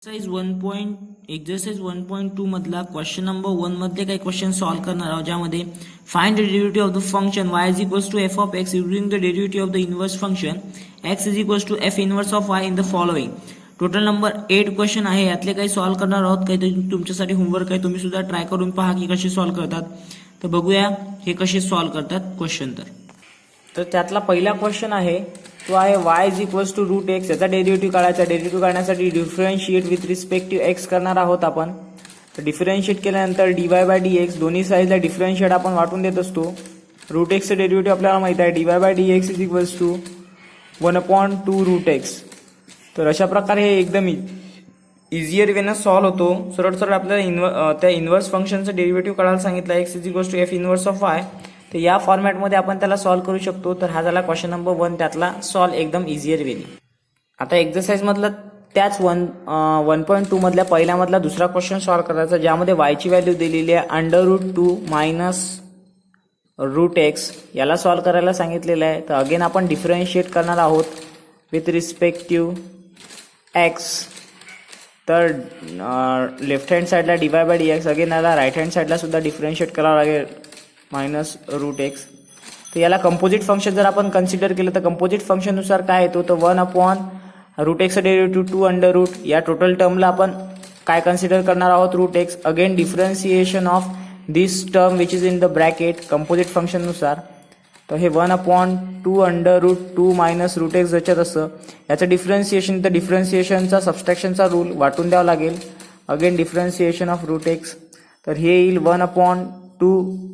Exercise 1.2 मधला question number 1 मध्ये काही क्वेश्चन सॉल्व्ह करणार आहोत, ज्यामध्ये find the derivative of the function y is equals to F of X using the derivative of the inverse function x is equals to F inverse of y in the following. Total number 8 question आहे, यातले काही solve करणार आहोत. काही तुमच्यासाठी homework आहे, तुम्ही सुद्धा ट्राय करून पहा की कसे सॉल्व्ह करतात. तर बघूया हे कसे सॉल्व्ह करतात क्वेश्चन. तर त्यातला पहिला क्वेश्चन आहे तो आहे y is equals to root X. याचा डेरिव्हेटिव्ह काढायचा. डेरिव्हेटिव्ह काढण्यासाठी differentiate with respect to X करणार आहोत आपण. तर डिफरन्शिएट केल्यानंतर dy बाय dx दोन्ही साईडला डिफरन्शिएट आपण वाटून देत असतो. रूट एक्सचं डेरिव्हेटिव्ह आपल्याला माहिती आहे, dy by dx is equals to 1/2 root X. तर अशा प्रकारे हे एकदम इझियर वेनं सॉल्व्ह होतो. सरळ सरळ आपल्याला त्या इन्व्हर्स फंक्शनचं डेरिव्हेटिव्ह काढायला सांगितलं, X is equals to F inverse of Y. तर या फॉर्मॅटमध्ये आपण त्याला सॉल्व्ह करू शकतो. तर हा झाला क्वेश्चन नंबर 1, त्यातला सॉल्व्ह एकदम इझियर वेनी. आता एक्सरसाइज मधला त्याच 1.2 मधल्या पहिल्यामधला दुसरा क्वेश्चन सॉल्व्ह करायचा, ज्यामध्ये वायची व्हॅल्यू दिलेली आहे √2 मायनस रूट एक्स. याला सॉल्व्ह करायला सांगितलेलं आहे. तर अगेन आपण डिफरन्शिएट करणार आहोत विथ रिस्पेक्टिव्ह एक्स. तर लेफ्ट हँड साईडला dy बाय dx, अगेन याला राईट हँड साईडला सुद्धा डिफरन्शिएट करावं लागेल मायनस रूट एक्स. तर याला कंपोजिट फंक्शन जर आपण कन्सिडर केलं तर कंपोजिट फंक्शननुसार काय येतो, तर 1/रूट एक्सचं डेरिव्हेटिव्ह 2 √ या टोटल टर्मला आपण काय कन्सिडर करणार आहोत, root x. Again differentiation of this term which is in the bracket composite फंक्शननुसार. तर हे 1/2 मायनस रूट एक्स जच्या तसं. याचं डिफरन्सिएशन, तर डिफरन्सिएशनचा सबस्ट्रॅक्शनचा रूल वाटून द्यावा लागेल. Again differentiation of root X. तर हे येईल 1/2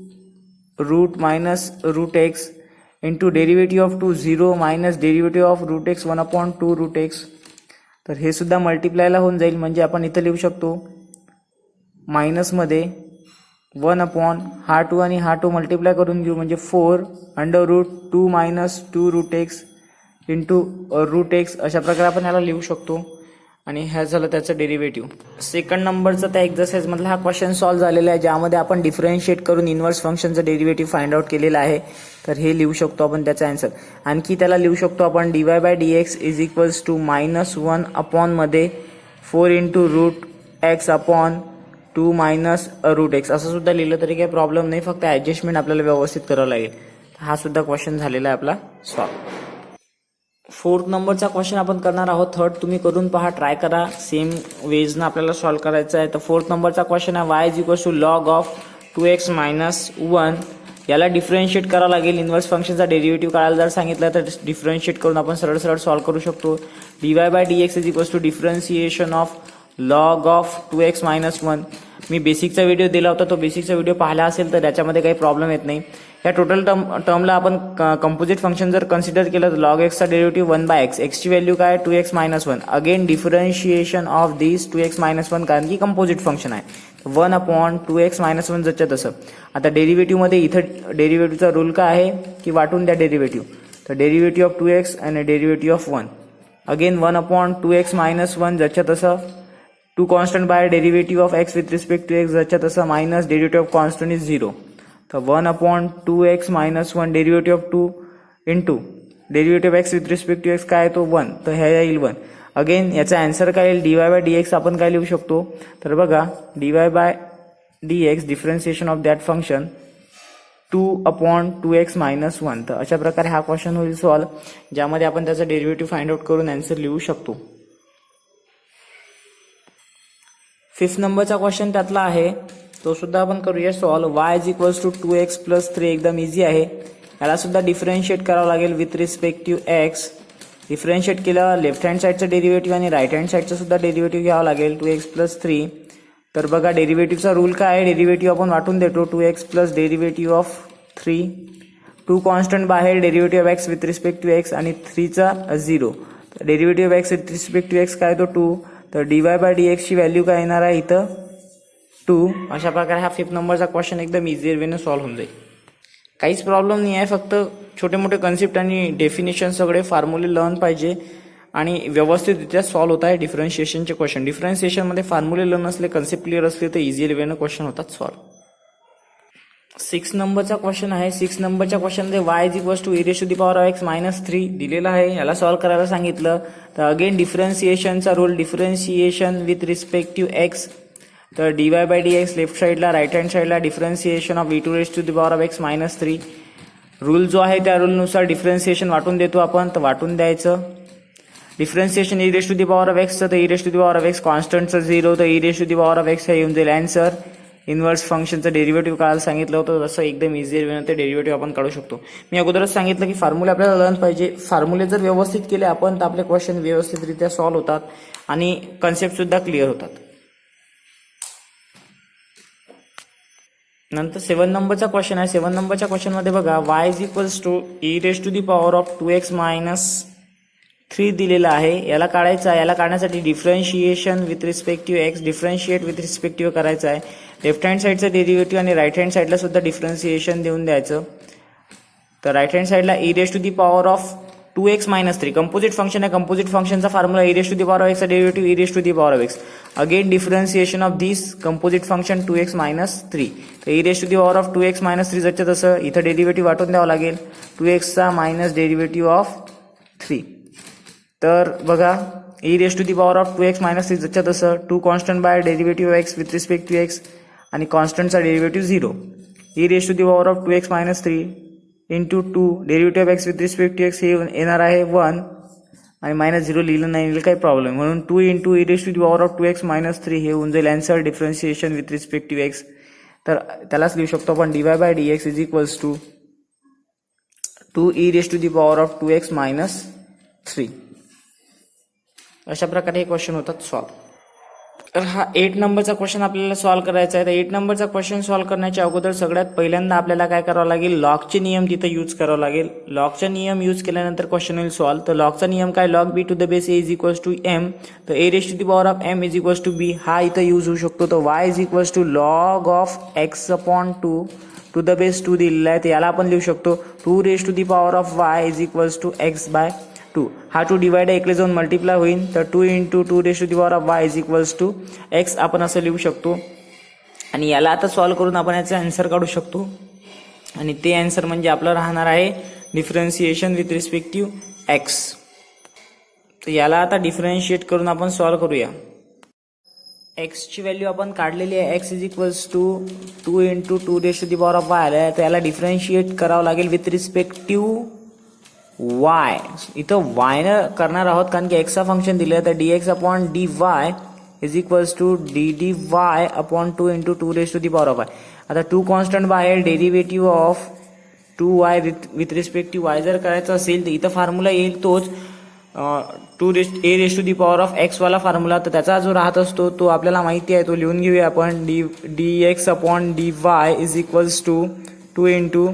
root minus root X into derivative of 2 0 minus derivative of root X 1/2 root X. तर हे सुद्धा मल्टिप्लायला होऊन जाईल, म्हणजे आपण इथं लिहू शकतो मायनसमध्ये 1/ हा 2 आणि हा 2 मल्टिप्लाय करून घेऊ, म्हणजे 4√2 minus 2 root X into root X. अशा प्रकारे आपण याला लिहू शकतो. आणि ह्या झालं त्याचं डेरिव्हेटिव्ह. सेकंड नंबरचा त्या एक्सरसाइज मधला हा क्वेश्चन सॉल्व्ह झालेला आहे, ज्यामध्ये आपण डिफरन्शिएट करून इन्व्हर्स फंक्शनचं डेरिव्हेटिव्ह फाइंड आउट केलेलं आहे. तर हे लिहू शकतो आपण त्याचा आन्सर. आणखी त्याला लिहू शकतो आपण dy by dx is equals to -1/मध्ये 4 into root x upon 2 minus root x. असं सुद्धा लिहिलं तरी काही प्रॉब्लेम नाही, फक्त ऍडजस्टमेंट आपल्याला व्यवस्थित करावं लागेल. हा सुद्धा क्वेश्चन झालेला आहे आपला सॉल्व्ह. फोर्थ नंबरचा क्वेश्चन आपण करणार आहोत. थर्ड तुम्ही करून पहा, ट्राय करा. सेम वेजनं आपल्याला सॉल्व्ह करायचं आहे. तर फोर्थ नंबरचा क्वेश्चन आहे y इज इक्वल्स टू लॉग ऑफ 2x मायनस 1. याला डिफरन्शिएट करावं लागेल. इन्व्हर्स फंक्शनचा डेरिव्हेटिव्ह काढायला जर सांगितलं तर डिफरन्शिएट करून आपण सरळ सरळ सॉल्व्ह करू शकतो. dy by dx is equals to differentiation of log of 2x minus 1. मी बेसिकचा व्हिडिओ दिला होता, तो बेसिकचा व्हिडिओ पाहिला असेल तर त्याच्यामध्ये काही प्रॉब्लेम येत नाही. या टोटल टर्मला आपण कंपोजिट फंक्शन जर कन्सिडर केलं तर लॉग एक्सचा डेरिव्हेटिव्ह 1/x. एक्सची व्हॅल्यू काय, 2x minus 1. Again differentiation of this 2x minus 1, कारण की कंपोजिट फंक्शन आहे. 1/2x मायनस 1 जच्या तसं. आता डेरिव्हेटिव्हमध्ये इथं डेरिव्हेटिव्हचा रूल काय आहे की वाटून द्या डेरिव्हेटिव्ह. तर डेरिव्हेटिव्ह ऑफ 2x आणि derivative of 1. Again 1/2x minus 1 जच्या तसं. 2 constant by derivative of x with respect to x जच्या तसं, minus derivative of constant is 0. तर 1/2x minus 1 derivative of 2 into derivative X with respect to x काय तो 1. तर हे येईल 1. अगेन याचा आन्सर काय येईल, dy बाय dx आपण काय लिहू शकतो, तर बघा dy by dx differentiation of that function 2/2x minus 1. तर अशा प्रकारे हा क्वेश्चन होईल सॉल्व्ह, ज्यामध्ये आपण त्याचा डेरिव्हेटिव्ह फाइंड आउट करून आन्सर लिहू शकतो. फिफ्थ नंबरचा क्वेश्चन त्यातला आहे, तो सुद्धा आपण करूया solve. y is equals to 2x plus 3. एकदम इझी आहे. याला सुद्धा डिफरन्शिएट करावं लागेल विथ रिस्पेक्टिव्ह एक्स. डिफरन्शिएट केलं लेफ्ट हँड साईडचं डेरिव्हेटिव्ह आणि राईट हँड साईडचं सुद्धा डेरिव्हेटिव्ह घ्यावं लागेल 2x प्लस 3. तर बघा डेरिव्हेटिव्हचा रूल काय आहे, डेरिव्हेटिव्ह आपण वाटून देतो 2x plus derivative of 3. 2 constant बाहेर, derivative of x with respect to x आणि 3चा 0. Derivative of x with respect to x काय तो 2. तर dy बाय dx ची व्हॅल्यू काय येणार आहे इथं 2. अशा प्रकारे हा फिफ्थ नंबरचा क्वेश्चन एकदम इझियर वेने सॉल्व्ह होऊन जाईल. काहीच प्रॉब्लेम नाही आहे, फक्त छोटे मोठे कन्सेप्ट आणि डेफिनेशन सगळे फॉर्म्युले लर्न पाहिजे आणि व्यवस्थितरित्या सॉल्व्ह होत आहे डिफरन्शिएशनचे क्वेश्चन. डिफरन्शिएशनमध्ये फॉर्म्युले लर्न असले, कन्सेप्ट क्लिअर असले तर इझियर वेने क्वेश्चन होतात सॉल्व्ह. 6 नंबरचा क्वेश्चन आहे. 6 नंबरच्या क्वेश्चनमध्ये y is equals to e⁻x-3 दिलेला आहे. याला सॉल्व्ह करायला सांगितलं. तर अगेन डिफरन्सिएशनचा rule, differentiation with respect to x. तर dy/dx लेफ्ट साईडला, राईट हँड साईडला डिफरन्सिएशन ऑफ e⁻x-3. रूल जो आहे त्या रूलनुसार डिफरन्सिएशन वाटून देतो आपण, तर वाटून द्यायचं. डिफरन्सिएशन e⁻x तर e⁻x कॉन्स्टंटचं 0, तर e⁻x हे येऊन जाईल आन्सर. इन्व्हर्स फंक्शनचं डेरिव्हेटिव्ह काढायला सांगितलं होतं, तसं एकदम इझी वेनं ते डेरिव्हेटिव्ह आपण काढू शकतो. मी अगोदरच सांगितलं की फॉर्म्युले आपल्याला लर्न पाहिजे. फॉर्म्युले जर व्यवस्थित केले आपण तर आपले क्वेश्चन व्यवस्थितरित्या सॉल्व्ह होतात आणि कन्सेप्ट सुद्धा क्लिअर होतात. नंतर 7 नंबरचा क्वेश्चन आहे. 7 नंबरच्या क्वेश्चनमध्ये बघा y is equals to e⁻2x-3 दिलेला आहे. याला काढायचं आहे. याला काढण्यासाठी differentiation with respect to x, differentiate with respect to करायचं आहे. लेफ्ट हँड साईडचं डेरिव्हेटिव्ह आणि राईट हँड साईडला सुद्धा डिफरन्शिएशन देऊन द्यायचं. तर राईट हँड साईडला e⁻2x-3 कंपोजिट फंक्शन आहे. कंपोजिट फंक्शनचा फॉर्म्युला e⁻x चा derivative e⁻x. Again differentiation of this composite function 2x-3. तर e⁻2x-3 जसं तसं इथं डेरिव्हेटिव्ह वाटून द्यावं लागेल. 2x चा मायनस डेरिव्हेटिव्ह ऑफ 3. तर बघा e⁻2x-3 जसं तसं 2 constant by derivative x with respect to x आणि कॉन्स्टंटचा derivative 0. e⁻2x-3 into 2 derivative x with respect to x हे येणार आहे 1 आणि -0 लिहिलं नाही काही प्रॉब्लेम, म्हणून 2 इंटू e⁻2x-3 हे होऊन जाईल answer differentiation with respect to x. तर त्यालाच लिहू शकतो आपण dy/dx is equals to 2 e⁻2x-3. अशा प्रकारे हे क्वेश्चन होतात सॉल्व्ह. तर हा 8 नंबरचा क्वेश्चन आपल्याला सॉल्व्ह करायचा आहे. तर 8 नंबरचा क्वेश्चन सॉल्व्ह करण्याच्या अगोदर सगळ्यात पहिल्यांदा आपल्याला काय करावं लागेल, लॉगचे नियम तिथं यूज करावं लागेल. लॉगचा नियम यूज केल्यानंतर क्वेश्चन होईल सॉल्व्ह. तर लॉगचा नियम काय, log b to the base a is equals to m. तर a⁻m is equals to b हा इथं यूज होऊ शकतो. तर y is equals to log of x/2 to the base 2 दिलेला आहे. तर याला आपण लिहू शकतो 2⁻y is equals to x/2. हा 2 डिवाइड इकडे जाऊन मल्टिप्लाय होईल. तर 2 into 2⁻y is equals to x आपण असं लिहू शकतो. आणि याला आता सॉल्व्ह करून आपण याचा आन्सर काढू शकतो. आणि ते आन्सर म्हणजे आपलं राहणार आहे differentiation with respect to x. तर याला आता डिफरन्शिएट करून आपण सॉल्व्ह करूया. x ची व्हॅल्यू आपण काढलेली आहे. x is equals to 2 into 2⁻y आलं. तर याला डिफरन्शिएट करावं लागेल विथ रिस्पेक्ट टू y. इथं y न करणार आहोत कारण की x चा फंक्शन दिलं. तर dx/dy is equals to ddy/2 into 2⁻y. आता 2 कॉन्स्टंट बाहेर derivative of 2y with respect to y जर करायचं असेल तर इथं फॉर्म्युला येईल तोच a⁻x वाला फॉर्म्युला. तर त्याचा जो राहत असतो तो आपल्याला माहिती आहे, तो लिहून घेऊया आपण. dx/dy is equals to 2 into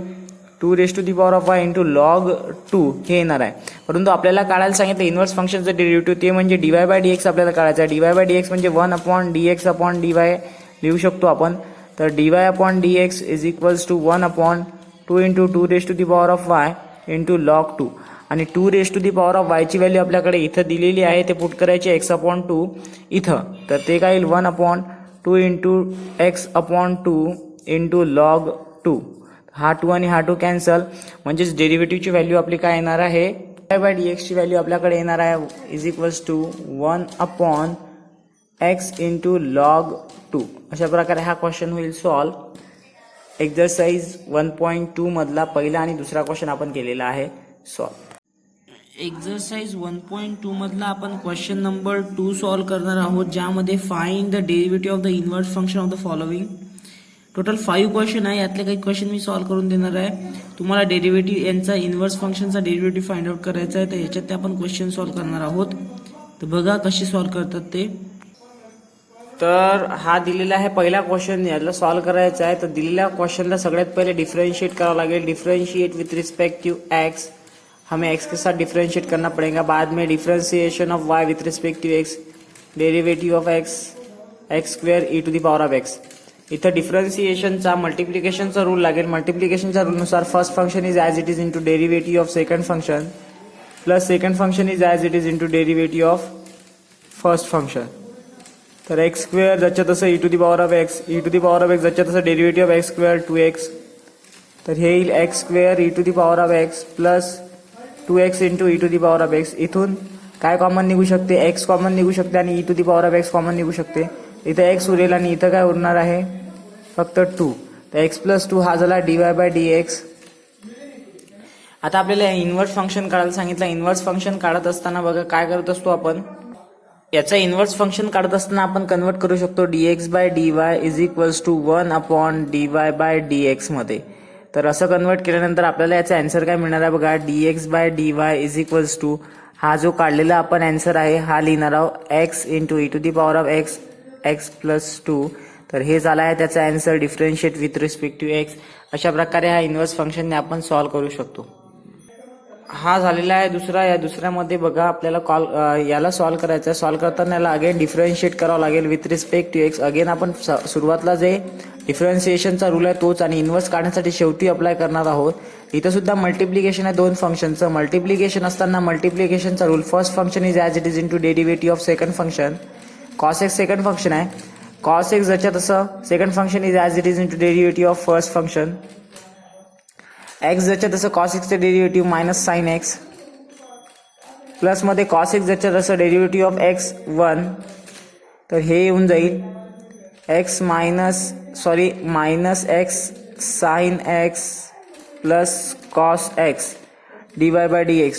2⁻y into log 2 हे येणार आहे. परंतु आपल्याला काढायला सांगितलं इन्व्हर्स फंक्शनचं डेरिव्हेटिव्ह, ते म्हणजे dy/dx आपल्याला काढायचं आहे. dy/dx म्हणजे 1/dx/dy लिहू शकतो आपण. तर dy/dx is equals to 1/2 into 2⁻y into log 2. आणि 2⁻y ची व्हॅल्यू आपल्याकडे इथं दिलेली आहे, ते पुट करायचे x/2 इथं. तर ते काय येईल 1/2 इंटू x/2 इंटू log 2. हा 2 आणि हा 2 कॅन्सल, म्हणजेच डेरिव्हेटिव्हची व्हॅल्यू आपली काय येणार आहे, dy/dx ची व्हॅल्यू आपल्याकडे येणार आहे is equals to 1/x into log 2. अशा प्रकारे हा क्वेश्चन होईल सॉल्व्ह. एक्झरसाइज 1.2 मधला पहिला आणि दुसरा क्वेश्चन आपण केलेला आहे सॉल्व्ह. एक्झरसाइज 1.2 मधला आपण क्वेश्चन नंबर 2 सॉल्व्ह करणार आहोत, ज्यामध्ये find the derivative of the inverse function of the following. Total 5 question आहे, यातले काही क्वेश्चन मी सॉल्व्ह करून देणार आहे. तुम्हाला डेरिव्हेटिव्ह यांचा इन्व्हर्स फंक्शनचा डेरिव्हेटिव्ह फाइंड आउट करायचा आहे. तर याच्यात ते आपण क्वेश्चन सॉल्व्ह करणार आहोत. तर बघा कशी सॉल्व्ह करतात ते. तर हा दिलेला आहे पहिला क्वेश्चन, याला सॉल्व्ह करायचा आहे. तर दिलेल्या क्वेश्चनला सगळ्यात पहिले डिफरेंशिएट करावं लागेल. Differentiate with respect to x, हमें x के साथ डिफरेंशिएट करना पड़ेगा. बाद में differentiation of y with respect to x, derivative of x square e⁻x. इथं डिफरन्सिएशनचा मल्टिप्लिकेशनचा रूल लागेल. मल्टिप्लिकेशनच्या रूलनुसार first function is as it is into derivative of second function plus second function is as it is into derivative of first function. तर x square ज्याच्या तसं e⁻x जच्या तसं derivative of x square 2x तर हे येईल x square e to the power of x plus 2x into e to the power of x. इथून काय common निघू शकते, एक्स कॉमन निघू शकते आणि e to the power of x common निघू शकते. इथं एक्स उरेल आणि इथं काय उरणार आहे फक्त 2. तर एक्स प्लस 2 हा झाला dy बाय dx. आता आपल्याला इन्व्हर्स फंक्शन काढायला सांगितलं. इन्व्हर्स फंक्शन काढत असताना बघा काय करत असतो आपण, याचा इन्व्हर्स फंक्शन काढत असताना आपण कन्वर्ट करू शकतो dx by dy is equals to 1 upon dy by dx मध्ये. तर असं कन्वर्ट केल्यानंतर आपल्याला याचा आन्सर काय मिळणार आहे बघा, dx by dy is equals to हा जो काढलेला आपण आन्सर आहे हा लिहिणार आहोत x into e to the power of x x plus 2. तर हे झाला आहे त्याचा answer differentiate with respect to x. अशा प्रकारे हा इन्व्हर्स फंक्शनने आपण सॉल्व्ह करू शकतो. हा झालेला आहे दुसरा. या दुसऱ्यामध्ये बघा आपल्याला याला सॉल्व्ह करायचं. सॉल्व्ह करताना याला अगेन डिफरन्शिएट करावं लागेल with respect to x. Again आपण सुरुवातला जे डिफरन्शिएशनचा रूल आहे तोच आणि इन्व्हर्स काढण्यासाठी शेवटी अप्लाय करणार आहोत. इथं सुद्धा मल्टिप्लिकेशन आहे दोन फंक्शनचं. मल्टिप्लिकेशन असताना मल्टिप्लिकेशनचा rule, first function is as it is into derivative of second function. Cos x second function आहे. कॉस एक्स जच्या तसं second function is as it is into derivative of first function. X जच्या तसं cos एक्सचं derivative minus sine x प्लसमध्ये cos x जच्या तसं derivative of x 1. तर हे येऊन जाईल minus x sine x plus cos x dy by dx.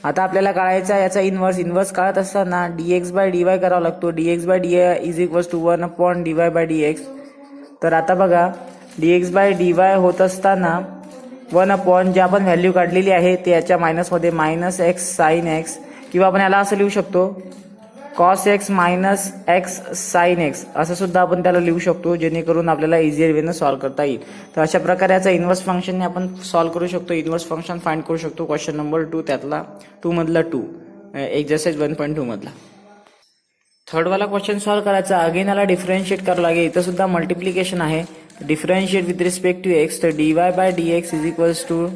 आता आपल्याला काढायचा याचा इन्व्हर्स काढत असताना dx बाय dy करावा लागतो. dx by dy is equals to 1 upon dy by dx. तर आता बघा dx बाय dy होत असताना 1 अपॉन जे आपण व्हॅल्यू काढलेली आहे ते याच्या मायनसमध्ये मायनस एक्स साइन एक्स, किंवा आपण याला असं लिहू शकतो cos x minus x sine x असं सुद्धा आपण त्याला लिहू शकतो, जेणेकरून आपल्याला इझियर वेनं सॉल्व्ह करता येईल. तर अशा प्रकारे याचा इन्व्हर्स फंक्शनने आपण सॉल्व्ह करू शकतो. इन्व्हर्स फंक्शन फाइंड करू शकतो. क्वेश्चन नंबर 2 त्यातला 2 मधला 2 एक्झरसाइज 1.2 मधला. थर्ड वाला क्वेश्चन सॉल्व्ह करायचा. अगेन याला डिफरन्शिएट करावं लागेल. इथं सुद्धा मल्टिप्लिकेशन आहे. Differentiate with respect to x. तर dy by dx is equals to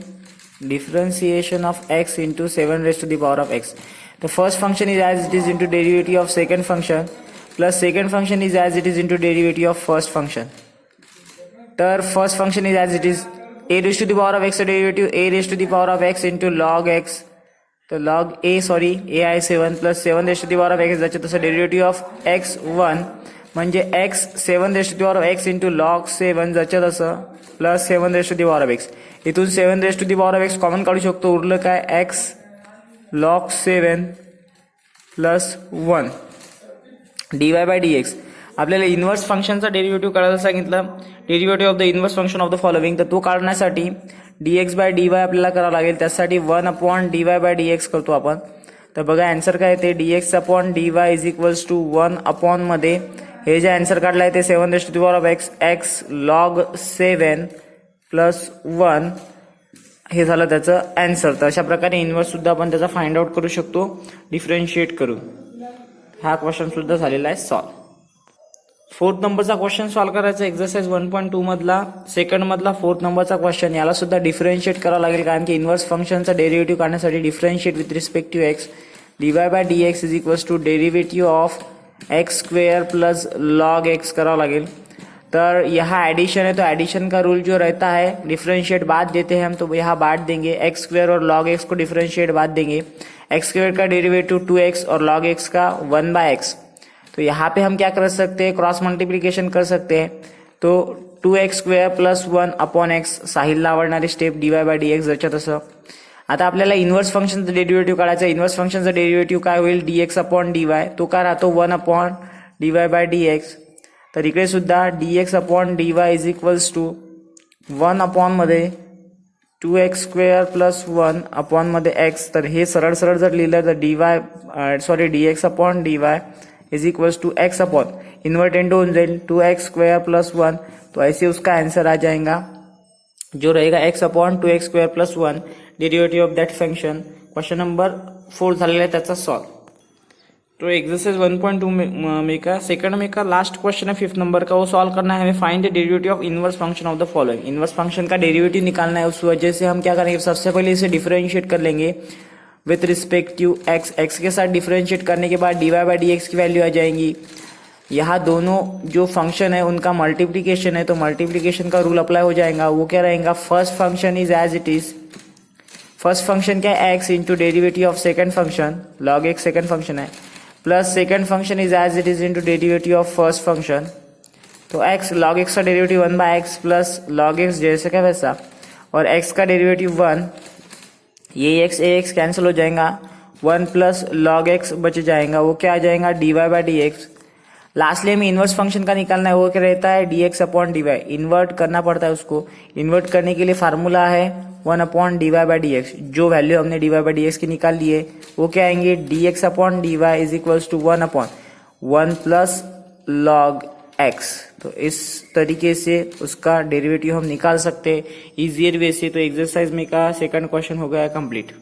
differentiation of x into 7 raised to the power of x. The first function is as it is into derivative of second function plus second function is as it is into derivative of first function. तर first function is as it is a raised to the power of x derivative a raised to the power of x into log x. तर log a आहे 7 plus 7 raised to the power of x ज्याचं तसं derivative of x 1 म्हणजे x 7 raised to the power of x into log 7 ज्याचं तसं plus 7 raised to the power of x. इथून 7 raised to the power of x कॉमन काढू शकतो. उरलं काय x log 7 plus 1 dy by dx. आपल्याला इन्व्हर्स फंक्शनचा डेरिव्हेटिव्ह काढायला सांगितलं. Derivative of the inverse function of the following. तर तो काढण्यासाठी dx बाय dy आपल्याला करावं लागेल. त्यासाठी 1 अपॉन dy बाय dx करतो आपण. तर बघा आन्सर काय ते dx upon dy is equals to 1 upon मध्ये हे जे आन्सर काढलं आहे ते 7 raised to the power of x x log 7 plus 1 हे झालं त्याचं आन्सर. तर अशा प्रकारे इन्व्हर्स सुद्धा आपण त्याचा फाइंड आउट करू शकतो डिफरन्शिएट करून. हा क्वेश्चन सुद्धा झालेला आहे सॉल्व. फोर्थ नंबरचा क्वेश्चन सॉल्व करायचा एक्झरसाइज 1.2 मधला सेकंड मधला 4th नंबरचा क्वेश्चन. याला सुद्धा डिफरन्शिएट करावं लागेल, कारण की इन्व्हर्स फंक्शनचा डेरिव्हेटिव्ह काढण्यासाठी differentiate with respect to x dy by dx is equals to derivative of x square plus log x करावं लागेल. तर यहाँ एडिशन है तो एडिशन का रूल जो रहता है डिफरेंशिएट बाद देते हैं हम, तो यहाँ बांट देंगे एक्स स्क्वायर और लॉग एक्स को डिफरेंशिएट बाद देंगे. एक्स स्क्वायर का डेरिवेटिव 2x और लॉग एक्स का 1/x. तो यहाँ पे हम क्या कर सकते हैं, क्रॉस मल्टीप्लिकेशन कर सकते हैं. तो 2x square plus 1 upon x साहिलला आवडणारी स्टेप dy बाय dx जच्या तसं. आता आपल्याला इन्व्हर्स फंक्शनचं डेरिव्हेटिव्ह काढायचं. इन्व्हर्स फंक्शनचं डेरिव्हेटिव्ह काय होईल, dx अपॉन dy. तो काय राहतो 1 अपॉन dy बाय dx. तर इकडे सुद्धा dx upon dy is equals to 1 upon मध्ये 2x स्क्वेअर प्लस 1 अपॉन मध्ये x. तर हे सरळ सरळ जर लिहिलं तर dx upon dy is equals to x upon invert into हो जाएगी 2x स्क्वेयर प्लस 1. तो ऐसे उसका आंसर आ जाएगा जो रहेगा x upon 2x square plus 1 derivative of that function. Question number 4 झालेला आहे त्याचा सॉल्व. तो एक्सरसाइज 1.2 में का सेकंड में का लास्ट क्वेश्चन है 5th नंबर का, वो सॉल्व करना है हमें. Find the derivative of inverse function of the following. Inverse function का डेरिवेटिव निकालना है. उस वजह से हम क्या करेंगे, सबसे पहले इसे डिफरेंशिएट कर लेंगे with respect to x. X के साथ डिफरेंशिएट करने के बाद dy बाय dx की वैल्यू आ जाएंगी. यहाँ दोनों जो फंक्शन है उनका मल्टीप्लिकेशन है, तो मल्टीप्लिकेशन का रूल अप्लाई हो जाएगा। वो क्या रहेगा, first function is as it is, first function क्या है x into derivative of second function, log x second function है, plus second function is as it is into derivative of first function, तो x log x का derivative 1/x plus log x जैसे क्या वैसा, और x का derivative 1, ये x cancel हो जाएगा, 1 प्लस log x बच जाएगा, वो क्या आ जाएगा dy/dx। लास्टली हमें इन्वर्स फंक्शन का निकालना है, वो क्या रहता है dx/dy, इन्वर्ट करना पड़ता है उसको। इन्वर्ट करने के लिए फार्मूला है 1/dy/dx, जो वैल्यू हमने dy/dx की निकाल ली है वो क्या आएंगे dx/dy is equals to 1/1 plus log x। तो इस तरीके से उसका डेरिवेटिव हम निकाल सकते हैं इजियर वे से। तो एक्सरसाइज में का सेकंड क्वेश्चन हो गया कंप्लीट।